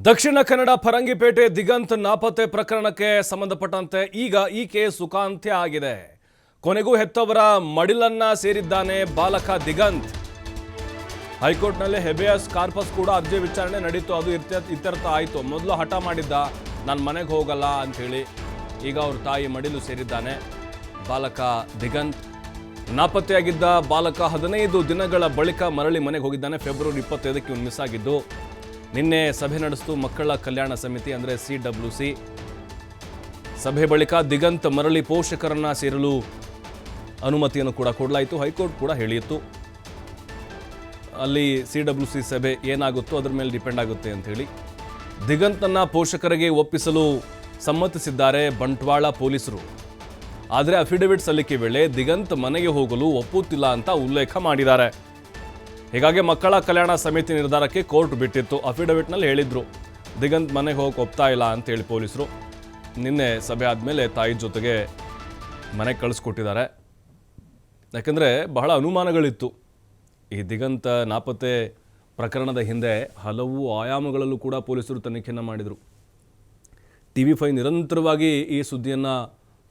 ದಕ್ಷಿಣ ಕನ್ನಡ ಫರಂಗಿಪೇಟೆ ದಿಗಂತ್ ನಾಪತ್ತೆ ಪ್ರಕರಣಕ್ಕೆ ಸಂಬಂಧಪಟ್ಟಂತೆ ಈಗ ಈ ಕೇಸ್ ಸುಖಾಂತ್ಯ ಆಗಿದೆ. ಕೊನೆಗೂ ಹೆತ್ತವರ ಮಡಿಲನ್ನ ಸೇರಿದ್ದಾನೆ ಬಾಲಕ ದಿಗಂತ್. ಹೈಕೋರ್ಟ್ನಲ್ಲಿ ಹೆಬಿಯಸ್ ಕಾರ್ಪಸ್ ಕೂಡ ಅರ್ಜಿ ವಿಚಾರಣೆ ನಡೀತು. ಅದು ಇತ್ಯರ್ಥ ಆಯಿತು. ಮೊದಲು ಹಠ ಮಾಡಿದ್ದ, ನಾನು ಮನೆಗೆ ಹೋಗಲ್ಲ ಅಂಥೇಳಿ. ಈಗ ಅವ್ರ ತಾಯಿ ಮಡಿಲು ಸೇರಿದ್ದಾನೆ ಬಾಲಕ ದಿಗಂತ್. ನಾಪತ್ತೆಯಾಗಿದ್ದ ಬಾಲಕ 15 ದಿನಗಳ ಬಳಿಕ ಮರಳಿ ಮನೆಗೆ ಹೋಗಿದ್ದಾನೆ. ಫೆಬ್ರವರಿ 25ಕ್ಕೆ ಇವನು ಮಿಸ್ ಆಗಿದ್ದು. ನಿನ್ನೆ ಸಭೆ ನಡೆಸಿತು ಮಕ್ಕಳ ಕಲ್ಯಾಣ ಸಮಿತಿ ಅಂದರೆ CWC. ಸಭೆ ಬಳಿಕ ದಿಗಂತ್ ಮರಳಿ ಪೋಷಕರನ್ನ ಸೇರಲು ಅನುಮತಿಯನ್ನು ಕೂಡ ಕೊಡಲಾಯಿತು. ಹೈಕೋರ್ಟ್ ಕೂಡ ಹೇಳಿತ್ತು ಅಲ್ಲಿ CWC ಸಭೆ ಏನಾಗುತ್ತೋ ಅದ್ರ ಮೇಲೆ ಡಿಪೆಂಡ್ ಆಗುತ್ತೆ ಅಂತ ಹೇಳಿ. ದಿಗಂತನ್ನ ಪೋಷಕರಿಗೆ ಒಪ್ಪಿಸಲು ಸಮ್ಮತಿಸಿದ್ದಾರೆ ಬಂಟ್ವಾಳ ಪೊಲೀಸರು. ಆದರೆ ಅಫಿಡವಿಟ್ ಸಲ್ಲಿಕೆ ವೇಳೆ ದಿಗಂತ್ ಮನೆಗೆ ಹೋಗಲು ಒಪ್ಪುತ್ತಿಲ್ಲ ಅಂತ ಉಲ್ಲೇಖ ಮಾಡಿದ್ದಾರೆ. ಹೀಗಾಗಿ ಮಕ್ಕಳ ಕಲ್ಯಾಣ ಸಮಿತಿ ನಿರ್ಧಾರಕ್ಕೆ ಕೋರ್ಟ್ ಬಿಟ್ಟಿತ್ತು. ಅಫಿಡವಿಟ್ನಲ್ಲಿ ಹೇಳಿದ್ರು ದಿಗಂತ್ ಮನೆಗೆ ಹೋಗಕ್ಕೆ ಒಪ್ತಾ ಇಲ್ಲ ಅಂತೇಳಿ ಪೊಲೀಸರು. ನಿನ್ನೆ ಸಭೆ ಆದಮೇಲೆ ತಾಯಿ ಜೊತೆಗೆ ಮನೆಗೆ ಕಳಿಸ್ಕೊಟ್ಟಿದ್ದಾರೆ. ಯಾಕಂದರೆ ಬಹಳ ಅನುಮಾನಗಳಿತ್ತು. ಈ ದಿಗಂತ ನಾಪತ್ತೆ ಪ್ರಕರಣದ ಹಿಂದೆ ಹಲವು ಆಯಾಮಗಳಲ್ಲೂ ಕೂಡ ಪೊಲೀಸರು ತನಿಖೆಯನ್ನು ಮಾಡಿದರು. TV5 ನಿರಂತರವಾಗಿ ಈ ಸುದ್ದಿಯನ್ನು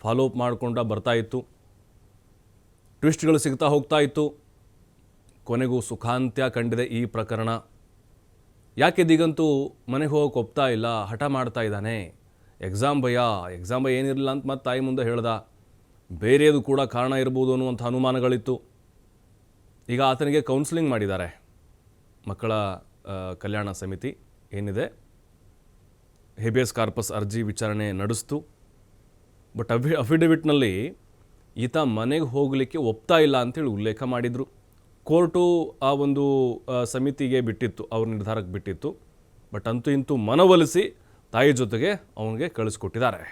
ಫಾಲೋ ಅಪ್ ಮಾಡಿಕೊಂಡ ಬರ್ತಾ ಇತ್ತು. ಟ್ವಿಸ್ಟ್ಗಳು ಸಿಗ್ತಾ ಹೋಗ್ತಾ ಇತ್ತು. ಕೊನೆಗೂ ಸುಖಾಂತ್ಯ ಕಂಡಿದೆ ಈ ಪ್ರಕರಣ. ಯಾಕೆ ದಿಗಂತೂ ಮನೆಗೆ ಹೋಗೋಕೆ ಒಪ್ತಾ ಇಲ್ಲ, ಹಠ ಮಾಡ್ತಾ ಇದ್ದಾನೆ? ಎಕ್ಸಾಮ್ ಭಯ ಏನಿರಲಿಲ್ಲ ಅಂತ ಮತ್ತೆ ತಾಯಿ ಮುಂದೆ ಹೇಳ್ದ. ಬೇರೆಯದು ಕೂಡ ಕಾರಣ ಇರ್ಬೋದು ಅನ್ನುವಂಥ ಅನುಮಾನಗಳಿತ್ತು. ಈಗ ಆತನಿಗೆ ಕೌನ್ಸಿಲಿಂಗ್ ಮಾಡಿದ್ದಾರೆ ಮಕ್ಕಳ ಕಲ್ಯಾಣ ಸಮಿತಿ. ಏನಿದೆ ಹೆಬಿಯಸ್ ಕಾರ್ಪಸ್ ಅರ್ಜಿ ವಿಚಾರಣೆ ನಡೆಸ್ತು. ಬಟ್ ಅಫಿಡವಿಟ್ನಲ್ಲಿ ಈತ ಮನೆಗೆ ಹೋಗಲಿಕ್ಕೆ ಒಪ್ತಾ ಇಲ್ಲ ಅಂತೇಳಿ ಉಲ್ಲೇಖ ಮಾಡಿದರು. ಕೋರ್ಟು ಆ ಒಂದು ಸಮಿತಿಗೆ ಬಿಟ್ಟಿತ್ತು, ಅವ್ರ ನಿರ್ಧಾರಕ್ಕೆ ಬಿಟ್ಟಿತ್ತು. ಬಟ್ ಅಂತೂ ಇಂತೂ ಮನವೊಲಿಸಿ ತಾಯಿ ಜೊತೆಗೆ ಅವನಿಗೆ ಕಳಿಸ್ಕೊಟ್ಟಿದ್ದಾರೆ.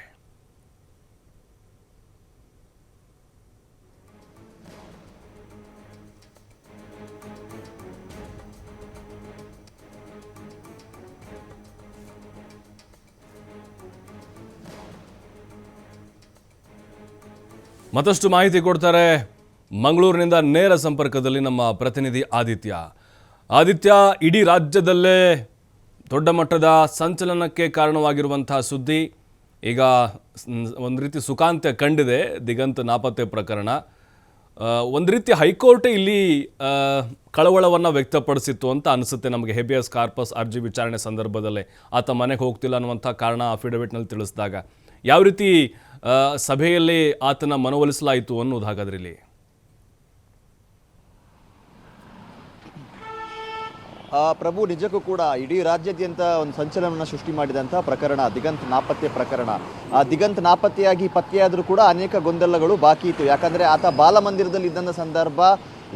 ಮತ್ತಷ್ಟು ಮಾಹಿತಿ ಕೊಡ್ತಾರೆ ಮಂಗಳೂರಿನಿಂದ ನೇರ ಸಂಪರ್ಕದಲ್ಲಿ ನಮ್ಮ ಪ್ರತಿನಿಧಿ ಆದಿತ್ಯ. ಇಡೀ ರಾಜ್ಯದಲ್ಲೇ ದೊಡ್ಡ ಮಟ್ಟದ ಸಂಚಲನಕ್ಕೆ ಕಾರಣವಾಗಿರುವಂತಹ ಸುದ್ದಿ ಈಗ ಒಂದು ರೀತಿ ಸುಖಾಂತ್ಯ ಕಂಡಿದೆ. ದಿಗಂತ್ ನಾಪತ್ತೆ ಪ್ರಕರಣ ಒಂದು ರೀತಿ ಹೈಕೋರ್ಟ್ ಇಲ್ಲಿ ಕಳವಳವನ್ನು ವ್ಯಕ್ತಪಡಿಸಿತ್ತು ಅಂತ ಅನಿಸುತ್ತೆ ನಮಗೆ. ಹೆಬಿಯಸ್ ಕಾರ್ಪಸ್ ಅರ್ಜಿ ವಿಚಾರಣೆ ಸಂದರ್ಭದಲ್ಲೇ ಆತ ಮನೆಗೆ ಹೋಗ್ತಿಲ್ಲ ಅನ್ನುವಂಥ ಕಾರಣ ಅಫಿಡವಿಟ್ನಲ್ಲಿ ತಿಳಿಸಿದಾಗ ಯಾವ ರೀತಿ ಸಭೆಯಲ್ಲಿ ಆತನ ಮನವೊಲಿಸಲಾಯಿತು ಅನ್ನೋದು ಹಾಗಾದ್ರೆ ಇಲ್ಲಿ? ಪ್ರಭು, ನಿಜಕ್ಕೂ ಕೂಡ ಇಡೀ ರಾಜ್ಯಾದ್ಯಂತ ಒಂದು ಸಂಚಲನವನ್ನು ಸೃಷ್ಟಿ ಮಾಡಿದಂಥ ಪ್ರಕರಣ ದಿಗಂತ್ ನಾಪತ್ತೆ ಪ್ರಕರಣ. ದಿಗಂತ್ ನಾಪತ್ತೆಯಾಗಿ ಪತ್ತೆಯಾದರೂ ಕೂಡ ಅನೇಕ ಗೊಂದಲಗಳು ಬಾಕಿ ಇತ್ತು. ಯಾಕಂದರೆ ಆತ ಬಾಲಮಂದಿರದಲ್ಲಿ ಇದ್ದಂಥ ಸಂದರ್ಭ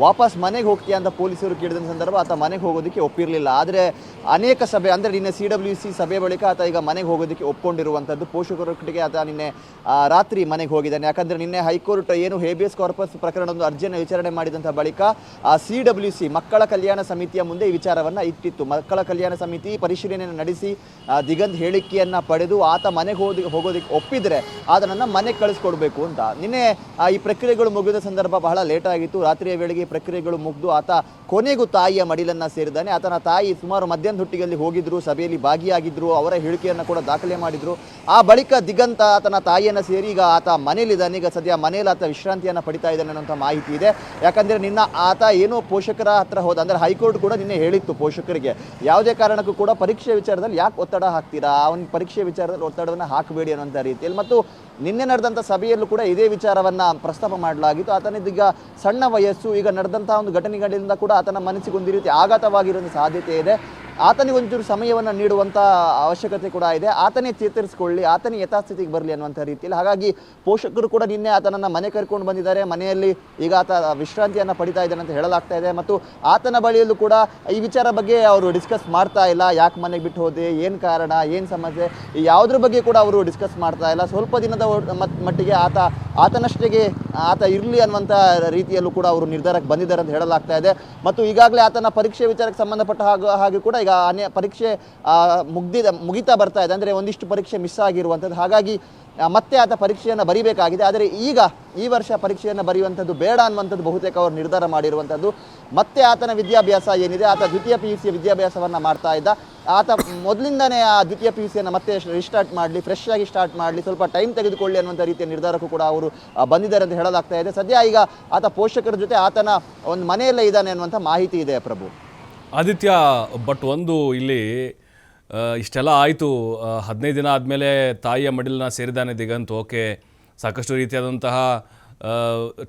ವಾಪಸ್ ಮನೆಗೆ ಹೋಗ್ತೀಯ ಅಂತ ಪೊಲೀಸರು ಕೇಳಿದ ಸಂದರ್ಭ ಆತ ಮನೆಗೆ ಹೋಗೋದಕ್ಕೆ ಒಪ್ಪಿರಲಿಲ್ಲ. ಆದರೆ ಅನೇಕ ಸಭೆ ಅಂದರೆ ನಿನ್ನೆ CWC ಸಭೆ ಬಳಿಕ ಆತ ಈಗ ಮನೆಗೆ ಹೋಗೋದಕ್ಕೆ ಒಪ್ಕೊಂಡಿರುವಂಥದ್ದು. ಪೋಷಕರೊಟ್ಟಿಗೆ ಆತ ನಿನ್ನೆ ರಾತ್ರಿ ಮನೆಗೆ ಹೋಗಿದ್ದಾನೆ. ಯಾಕಂದರೆ ನಿನ್ನೆ ಹೈಕೋರ್ಟ್ ಏನು ಹೇಬಿಯಸ್ ಕಾರ್ಪಸ್ ಪ್ರಕರಣದ ಅರ್ಜಿಯನ್ನು ವಿಚಾರಣೆ ಮಾಡಿದಂಥ ಬಳಿಕ CWC ಮಕ್ಕಳ ಕಲ್ಯಾಣ ಸಮಿತಿಯ ಮುಂದೆ ಈ ವಿಚಾರವನ್ನು ಇಟ್ಟಿತ್ತು. ಮಕ್ಕಳ ಕಲ್ಯಾಣ ಸಮಿತಿ ಪರಿಶೀಲನೆಯನ್ನು ನಡೆಸಿ ದಿಗಂತ್ ಹೇಳಿಕೆಯನ್ನು ಪಡೆದು ಆತ ಮನೆಗೆ ಹೋಗೋದಕ್ಕೆ ಒಪ್ಪಿದರೆ ಆತನನ್ನು ಮನೆಗೆ ಕಳಿಸ್ಕೊಡ್ಬೇಕು ಅಂತ. ನಿನ್ನೆ ಈ ಪ್ರಕ್ರಿಯೆಗಳು ಮುಗಿದ ಸಂದರ್ಭ ಬಹಳ ಲೇಟ್ ಆಗಿತ್ತು. ರಾತ್ರಿಯ ವೇಳೆಗೆ ಪ್ರಕ್ರಿಯೆಗಳು ಮುಗಿದು ಆತ ಕೊನೆಗೂ ತಾಯಿಯ ಮಡಿಲನ್ನು ಸೇರಿದ್ದಾನೆ. ಆತನ ತಾಯಿ ಸುಮಾರು ಮಧ್ಯಾಹ್ನ ಹೊತ್ತಿಗೆಯಲ್ಲಿ ಹೋಗಿದ್ರು, ಸಭೆಯಲ್ಲಿ ಭಾಗಿಯಾಗಿದ್ರು, ಅವರ ಹೇಳಿಕೆಯನ್ನು ಕೂಡ ದಾಖಲೆ ಮಾಡಿದ್ರು. ಆ ಬಳಿಕ ದಿಗಂತ ಆತನ ತಾಯಿಯನ್ನು ಸೇರಿ ಈಗ ಆತ ಮನೇಲಿದ್ದಾನೆ. ಈಗ ಸದ್ಯ ಮನೇಲಿ ಆತ ವಿಶ್ರಾಂತಿಯನ್ನು ಪಡಿತಾ ಇದ್ದಾನೆ ಅನ್ನೋಂಥ ಮಾಹಿತಿ ಇದೆ. ಯಾಕಂದರೆ ನಿನ್ನ ಆತ ಏನೋ ಪೋಷಕರ ಹತ್ರ ಹೋದ, ಅಂದರೆ ಹೈಕೋರ್ಟ್ ಕೂಡ ನಿನ್ನೆ ಹೇಳಿತ್ತು ಪೋಷಕರಿಗೆ ಯಾವುದೇ ಕಾರಣಕ್ಕೂ ಕೂಡ ಪರೀಕ್ಷೆ ವಿಚಾರದಲ್ಲಿ ಯಾಕೆ ಒತ್ತಡ ಹಾಕ್ತೀರಾ, ಅವನ ಪರೀಕ್ಷೆ ವಿಚಾರದಲ್ಲಿ ಒತ್ತಡವನ್ನು ಹಾಕಬೇಡಿ ಅನ್ನೋಂಥ ರೀತಿಯಲ್ಲಿ. ಮತ್ತು ನಿನ್ನೆ ನಡೆದಂಥ ಸಭೆಯಲ್ಲೂ ಕೂಡ ಇದೇ ವಿಚಾರವನ್ನು ಪ್ರಸ್ತಾಪ ಮಾಡಲಾಗಿತ್ತು. ಆತನಿದೀಗ ಸಣ್ಣ ವಯಸ್ಸು, ಈಗ ನಡೆದಂತಹ ಒಂದು ಘಟನೆಗಳಿಂದ ಕೂಡ ಆತನ ಮನಸ್ಸಿಗೆ ಒಂದು ರೀತಿ ಆಘಾತವಾಗಿರೋ ಸಾಧ್ಯತೆ ಇದೆ. ಆತನಿಗೆ ಒಂಚೂರು ಸಮಯವನ್ನು ನೀಡುವಂಥ ಅವಶ್ಯಕತೆ ಕೂಡ ಇದೆ. ಆತನೇ ಚೇತರಿಸಿಕೊಳ್ಳಿ, ಆತನೇ ಯಥಾಸ್ಥಿತಿಗೆ ಬರಲಿ ಅನ್ನುವಂಥ ರೀತಿಯಲ್ಲಿ. ಹಾಗಾಗಿ ಪೋಷಕರು ಕೂಡ ನಿನ್ನೆ ಆತನನ್ನು ಮನೆ ಕರ್ಕೊಂಡು ಬಂದಿದ್ದಾರೆ. ಮನೆಯಲ್ಲಿ ಈಗ ಆತ ವಿಶ್ರಾಂತಿಯನ್ನು ಪಡಿತಾ ಇದ್ದಾನೆ ಅಂತ ಹೇಳಲಾಗ್ತಾ ಇದೆ. ಮತ್ತು ಆತನ ಬಳಿಯಲ್ಲೂ ಕೂಡ ಈ ವಿಚಾರ ಬಗ್ಗೆ ಅವರು ಡಿಸ್ಕಸ್ ಮಾಡ್ತಾ ಇಲ್ಲ. ಯಾಕೆ ಮನೆಗೆ ಬಿಟ್ಟು ಹೋದೆ, ಏನು ಕಾರಣ, ಏನು ಸಮಸ್ಯೆ, ಯಾವುದ್ರ ಬಗ್ಗೆ ಕೂಡ ಅವರು ಡಿಸ್ಕಸ್ ಮಾಡ್ತಾ ಇಲ್ಲ. ಸ್ವಲ್ಪ ದಿನದ ಮಟ್ಟಿಗೆ ಆತನಷ್ಟೇ ಆತ ಇರಲಿ ಅನ್ನುವಂಥ ರೀತಿಯಲ್ಲೂ ಕೂಡ ಅವರು ನಿರ್ಧಾರಕ್ಕೆ ಬಂದಿದ್ದಾರೆ ಅಂತ ಹೇಳಲಾಗ್ತಾ ಇದೆ. ಮತ್ತು ಈಗಾಗಲೇ ಆತನ ಪರೀಕ್ಷೆ ವಿಚಾರಕ್ಕೆ ಸಂಬಂಧಪಟ್ಟ ಹಾಗೆ ಕೂಡ ಈಗ ಪರೀಕ್ಷೆ ಮುಗಿತಾ ಬರ್ತಾ ಇದೆ. ಅಂದರೆ ಒಂದಿಷ್ಟು ಪರೀಕ್ಷೆ ಮಿಸ್ ಆಗಿರುವಂಥದ್ದು. ಹಾಗಾಗಿ ಮತ್ತೆ ಆತ ಪರೀಕ್ಷೆಯನ್ನು ಬರೀಬೇಕಾಗಿದೆ. ಆದರೆ ಈಗ ಈ ವರ್ಷ ಪರೀಕ್ಷೆಯನ್ನು ಬರೆಯುವಂಥದ್ದು ಬೇಡ ಅನ್ನುವಂಥದ್ದು ಬಹುತೇಕ ಅವರು ನಿರ್ಧಾರ ಮಾಡಿರುವಂಥದ್ದು. ಮತ್ತೆ ಆತನ ವಿದ್ಯಾಭ್ಯಾಸ ಏನಿದೆ, ಆತ ದ್ವಿತೀಯ PUC ವಿದ್ಯಾಭ್ಯಾಸವನ್ನು ಮಾಡ್ತಾ ಇದ್ದ, ಆತ ಮೊದಲಿಂದನೇ ಆ ದ್ವಿತೀಯ PUCಯನ್ನು ಮತ್ತೆ ರಿಸ್ಟಾರ್ಟ್ ಮಾಡಲಿ, ಫ್ರೆಶ್ ಆಗಿ ಸ್ಟಾರ್ಟ್ ಮಾಡಲಿ, ಸ್ವಲ್ಪ ಟೈಮ್ ತೆಗೆದುಕೊಳ್ಳಿ ಅನ್ನುವಂಥ ರೀತಿಯ ನಿರ್ಧಾರಕ್ಕೂ ಕೂಡ ಅವರು ಬಂದಿದ್ದಾರೆ ಅಂತ ಹೇಳಲಾಗ್ತಾ ಇದೆ. ಸದ್ಯ ಈಗ ಆತ ಪೋಷಕರ ಜೊತೆ ಆತನ ಒಂದು ಮನೆಯಲ್ಲೇ ಇದ್ದಾನೆ ಅನ್ನುವಂಥ ಮಾಹಿತಿ ಇದೆ ಪ್ರಭು. ಆದಿತ್ಯ, ಬಟ್ ಒಂದು ಇಲ್ಲಿ ಇಷ್ಟೆಲ್ಲ ಆಯಿತು, 15 ದಿನ ಆದಮೇಲೆ ತಾಯಿಯ ಮಡಿಲನ್ನ ಸೇರಿದ್ದಾನೆ ದಿಗಂತ್. ಓಕೆ, ಸಾಕಷ್ಟು ರೀತಿಯಾದಂತಹ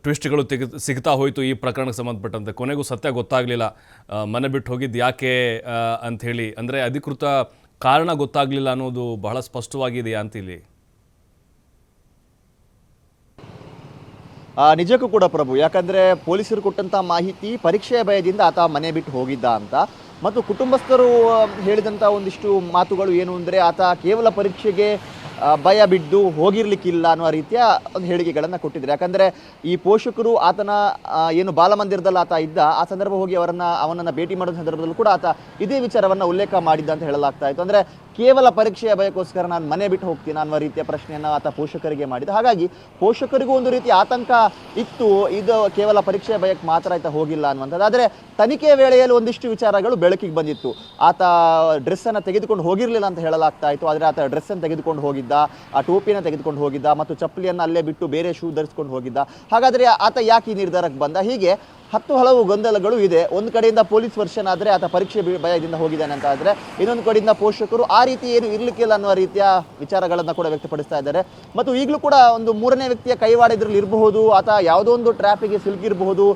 ಟ್ವಿಸ್ಟ್ಗಳು ಸಿಗ್ತಾ ಹೋಯಿತು ಈ ಪ್ರಕರಣಕ್ಕೆ ಸಂಬಂಧಪಟ್ಟಂತೆ. ಕೊನೆಗೂ ಸತ್ಯ ಗೊತ್ತಾಗಲಿಲ್ಲ, ಮನೆ ಬಿಟ್ಟು ಹೋಗಿದ್ದು ಯಾಕೆ ಅಂಥೇಳಿ, ಅಂದರೆ ಅಧಿಕೃತ ಕಾರಣ ಗೊತ್ತಾಗಲಿಲ್ಲ ಅನ್ನೋದು ಬಹಳ ಸ್ಪಷ್ಟವಾಗಿದೆಯಾ ಅಂತ ಇಲ್ಲಿ? ನಿಜಕ್ಕೂ ಕೂಡ ಪ್ರಭು, ಯಾಕಂದರೆ ಪೊಲೀಸರು ಕೊಟ್ಟಂಥ ಮಾಹಿತಿ ಪರೀಕ್ಷೆಯ ಭಯದಿಂದ ಆತ ಮನೆ ಬಿಟ್ಟು ಹೋಗಿದ್ದ ಅಂತ, ಮತ್ತು ಕುಟುಂಬಸ್ಥರು ಹೇಳಿದಂಥ ಒಂದಿಷ್ಟು ಮಾತುಗಳು ಏನು ಅಂದರೆ ಆತ ಕೇವಲ ಪರೀಕ್ಷೆಗೆ ಭಯ ಬಿದ್ದು ಹೋಗಿರ್ಲಿಕ್ಕಿಲ್ಲ ಅನ್ನುವ ರೀತಿಯ ಒಂದು ಹೇಳಿಕೆಗಳನ್ನು ಕೊಟ್ಟಿದ್ದಾರೆ. ಯಾಕಂದರೆ ಈ ಪೋಷಕರು ಆತನ ಏನು ಬಾಲಮಂದಿರದಲ್ಲಿ ಆತ ಇದ್ದ ಆ ಸಂದರ್ಭ ಹೋಗಿ ಅವನನ್ನು ಭೇಟಿ ಮಾಡೋ ಸಂದರ್ಭದಲ್ಲೂ ಕೂಡ ಆತ ಇದೇ ವಿಚಾರವನ್ನು ಉಲ್ಲೇಖ ಮಾಡಿದ್ದ ಅಂತ ಹೇಳಲಾಗ್ತಾ ಇತ್ತು. ಅಂದರೆ ಕೇವಲ ಪರೀಕ್ಷೆಯ ಭಯಕ್ಕೋಸ್ಕರ ನಾನು ಮನೆ ಬಿಟ್ಟು ಹೋಗ್ತೀನಿ ಅನ್ನುವ ರೀತಿಯ ಪ್ರಶ್ನೆಯನ್ನು ಆತ ಪೋಷಕರಿಗೆ ಮಾಡಿದ. ಹಾಗಾಗಿ ಪೋಷಕರಿಗೂ ಒಂದು ರೀತಿ ಆತಂಕ ಇತ್ತು, ಇದು ಕೇವಲ ಪರೀಕ್ಷೆಯ ಭಯಕ್ಕೆ ಮಾತ್ರ ಆತ ಹೋಗಿಲ್ಲ ಅನ್ನುವಂಥದ್ದು. ಆದರೆ ತನಿಖೆಯ ವೇಳೆಯಲ್ಲಿ ಒಂದಿಷ್ಟು ವಿಚಾರಗಳು ಬೆಳಕಿಗೆ ಬಂದಿತ್ತು. ಆತ ಡ್ರೆಸ್ಸನ್ನು ತೆಗೆದುಕೊಂಡು ಹೋಗಿರಲಿಲ್ಲ ಅಂತ ಹೇಳಲಾಗ್ತಾ ಇತ್ತು, ಆದರೆ ಆತ ಡ್ರೆಸ್ಸನ್ನು ತೆಗೆದುಕೊಂಡು ಹೋಗಿದ್ದ, ಆ ಟೋಪಿಯನ್ನು ತೆಗೆದುಕೊಂಡು ಹೋಗಿದ್ದ, ಮತ್ತು ಚಪ್ಪಲಿಯನ್ನು ಅಲ್ಲೇ ಬಿಟ್ಟು ಬೇರೆ ಶೂ ಧರಿಸ್ಕೊಂಡು ಹೋಗಿದ್ದ. ಹಾಗಾದರೆ ಆತ ಯಾಕೆ ಈ ನಿರ್ಧಾರಕ್ಕೆ ಬಂದ? ಹೀಗೆ ಹಲವು ಗೊಂದಲಗಳು ಇದೆ. ಒಂದು ಕಡೆಯಿಂದ ಪೊಲೀಸ್ ವರ್ಷನ್ ಆದರೆ ಆತ ಪರೀಕ್ಷೆ ಭಯದಿಂದ ಹೋಗಿದ್ದಾನೆ ಅಂತ ಆದರೆ, ಇನ್ನೊಂದು ಕಡೆಯಿಂದ ಪೋಷಕರು ಆ ರೀತಿ ಏನು ಇರಲಿಕ್ಕಿಲ್ಲ ಅನ್ನುವ ರೀತಿಯ ವಿಚಾರಗಳನ್ನು ಕೂಡ ವ್ಯಕ್ತಪಡಿಸ್ತಾ ಇದ್ದಾರೆ. ಮತ್ತು ಈಗಲೂ ಕೂಡ ಒಂದು ಮೂರನೇ ವ್ಯಕ್ತಿಯ ಕೈವಾಡ ಇದರಲ್ಲಿ ಇರಬಹುದು, ಆತ ಯಾವುದೋ ಒಂದು ಟ್ರಾಫಿಕ್ಗೆ ಸಿಲುಕಿರಬಹುದು,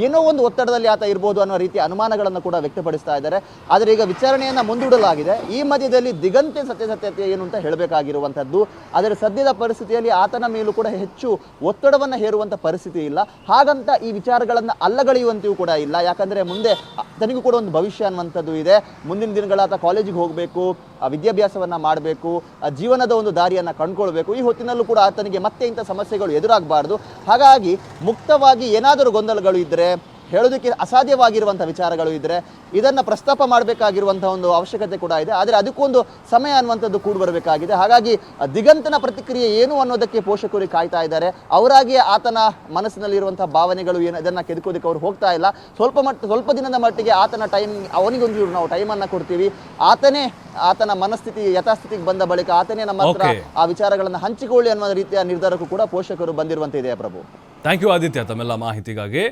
ಏನೋ ಒಂದು ಒತ್ತಡದಲ್ಲಿ ಆತ ಇರಬಹುದು ಅನ್ನೋ ರೀತಿಯ ಅನುಮಾನಗಳನ್ನು ಕೂಡ ವ್ಯಕ್ತಪಡಿಸ್ತಾ ಇದ್ದಾರೆ. ಆದರೆ ಈಗ ವಿಚಾರಣೆಯನ್ನು ಮುಂದೂಡಲಾಗಿದೆ. ಈ ಮಧ್ಯದಲ್ಲಿ ದಿಗಂತೆ ಸತ್ಯಾಸತ್ಯತೆ ಏನು ಅಂತ ಹೇಳಬೇಕಾಗಿರುವಂಥದ್ದು. ಆದರೆ ಸದ್ಯದ ಪರಿಸ್ಥಿತಿಯಲ್ಲಿ ಆತನ ಮೇಲೂ ಕೂಡ ಹೆಚ್ಚು ಒತ್ತಡವನ್ನು ಹೇರುವಂಥ ಪರಿಸ್ಥಿತಿ ಇಲ್ಲ. ಹಾಗಂತ ಈ ವಿಚಾರಗಳನ್ನು ಅಲ್ಲಗಳೆಯುವಂತೆಯೂ ಕೂಡ ಇಲ್ಲ. ಯಾಕಂದರೆ ಮುಂದೆ ತನಿಗೂ ಕೂಡ ಒಂದು ಭವಿಷ್ಯ ಅನ್ನುವಂಥದ್ದು ಇದೆ. ಮುಂದಿನ ದಿನಗಳ ಆತ ಕಾಲೇಜಿಗೆ ಹೋಗಬೇಕು, ವಿದ್ಯಾಭ್ಯಾಸವನ್ನು ಮಾಡಬೇಕು, ಜೀವನದ ಒಂದು ದಾರಿಯನ್ನು ಕಂಡುಕೊಳ್ಬೇಕು. ಈ ಹೊತ್ತಿನಲ್ಲೂ ಕೂಡ ಆತನಿಗೆ ಮತ್ತೆ ಇಂಥ ಸಮಸ್ಯೆಗಳು ಎದುರಾಗಬಾರ್ದು. ಹಾಗಾಗಿ ಮುಕ್ತವಾಗಿ ಏನಾದರೂ ಗೊಂದಲಗಳು ಇದ್ದರೆ, ಹೇಳೋದಕ್ಕೆ ಅಸಾಧ್ಯವಾಗಿರುವಂಥ ವಿಚಾರಗಳು ಇದ್ದರೆ ಇದನ್ನು ಪ್ರಸ್ತಾಪ ಮಾಡಬೇಕಾಗಿರುವಂಥ ಒಂದು ಅವಶ್ಯಕತೆ ಕೂಡ ಇದೆ. ಆದರೆ ಅದಕ್ಕೊಂದು ಸಮಯ ಅನ್ನುವಂಥದ್ದು ಕೂಡ ಬರಬೇಕಾಗಿದೆ. ಹಾಗಾಗಿ ದಿಗಂತನ ಪ್ರತಿಕ್ರಿಯೆ ಏನು ಅನ್ನೋದಕ್ಕೆ ಪೋಷಕರು ಕಾಯ್ತಾ ಇದ್ದಾರೆ. ಅವರಾಗಿ ಆತನ ಮನಸ್ಸಿನಲ್ಲಿರುವಂಥ ಭಾವನೆಗಳು ಏನು ಅದನ್ನು ಕೆದಕೋದಕ್ಕೆ ಅವರು ಹೋಗ್ತಾ ಇಲ್ಲ. ಸ್ವಲ್ಪ ದಿನದ ಮಟ್ಟಿಗೆ ಆತನ ಅವನಿಗೊಂದು ನಾವು ಟೈಮನ್ನು ಕೊಡ್ತೀವಿ. ಆತನ ಮನಸ್ಥಿತಿ ಯಥಾಸ್ಥಿತಿಗೆ ಬಂದ ಬಳಿಕ ಆತನೇ ನಮ್ಮ ಹತ್ರ ಆ ವಿಚಾರಗಳನ್ನು ಹಂಚಿಕೊಳ್ಳಿ ಅನ್ನೋ ರೀತಿಯ ನಿರ್ಧಾರಕ್ಕೂ ಕೂಡ ಪೋಷಕರು ಬಂದಿರುವಂತಿದೆ ಪ್ರಭು. ಥ್ಯಾಂಕ್ ಯು ಆದಿತ್ಯ, ತಮ್ಮೆಲ್ಲ ಮಾಹಿತಿಗಾಗಿ.